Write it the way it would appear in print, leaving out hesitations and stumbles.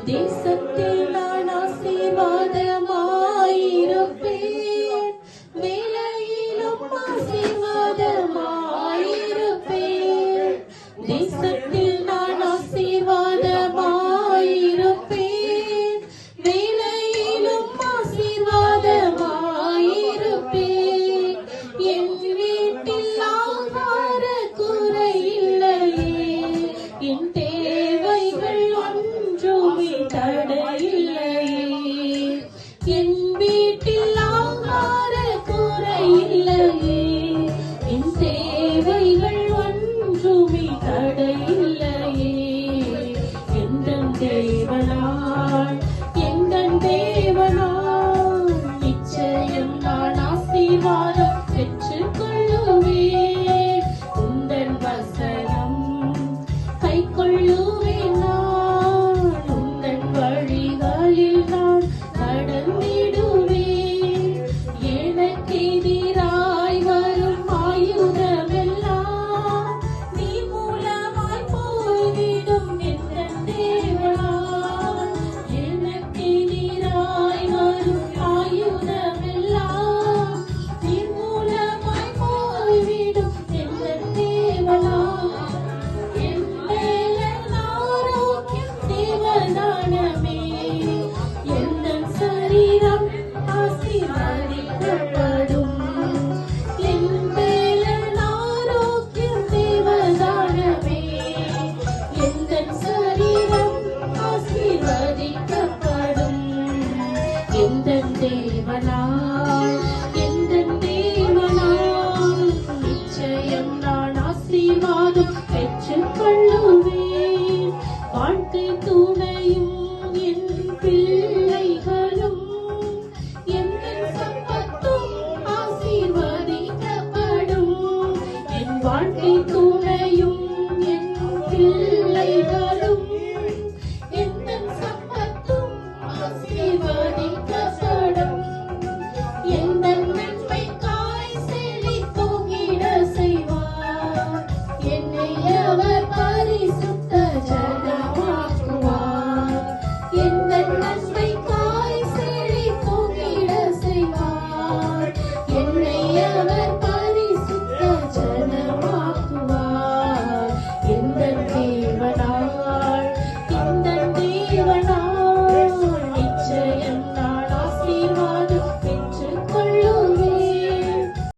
தேசத்தில் நான் ஆசீர்வாதமாயிருப்பேன், வேலையிலும் ஆசீர்வாதமாயிருப்பேன். தேசத்தில் நான் ஆசீர்வாதமாயிருப்பேன், வேலையிலும் ஆசீர்வாதமாயிருப்பேன். என் வீட்டில் ஆகார குறை இல்லையே, என் தேவைகள் ஒன்றுமே தடையில்லையே. என் வீட்டில் ஆகார குறை இல்லையே, என் தேவைகள் ஒன்றுமே தடையில்லையே. எந்தன் தேவனால் நிச்சயம் நான் ஆசீர்வாதம் பெற்றுக் கொள்ளுவேன். உந்தன் வசனம் கை கொள்ளுவேன் நான், உந்தன் வழிகளில் நான் நடந்திடுவேன். எனக்கு எதிராய் வரும் ஆயுதமெல்லாம் நீ மூலமாய் போய்விடும் எந்தன் தேவனால். எனக்கு எதிராய் வரும் ஆயுதமெல்லாம் நீ மூலமாய் போய்விடும் எந்தன் தேவனால். என் மேலன் ஆரோக்கியம் தேவதானமே, எந்தன் சரீரம் ஆசீர்வதிக்கப்படும். என் மேலன் ஆரோக்கியம் தேவதானமே, எந்தன் சரீரம் ஆசீர்வதிக்கப்படும். எந்தன் தேவனால் நிச்சயம் நான் ஆசீர்வாதம் பெற்றுக் கொள்ளுவேன். வாழ்க்கை துணையும் என் பிள்ளைகளும் எந்தன் சம்பத்தும் ஆசீர்வதிக்கப்படும். என் வாழ்க்கை துணையும் என் பிள்ளைகளும் எந்தன் சம்பத்தும் ஆசீர்வதிக்கப்படும். எந்தன் நன்மைக்காய் செழித்தோங்கிட செய்வார், என்னை அவர் பரிசுத்த ஜன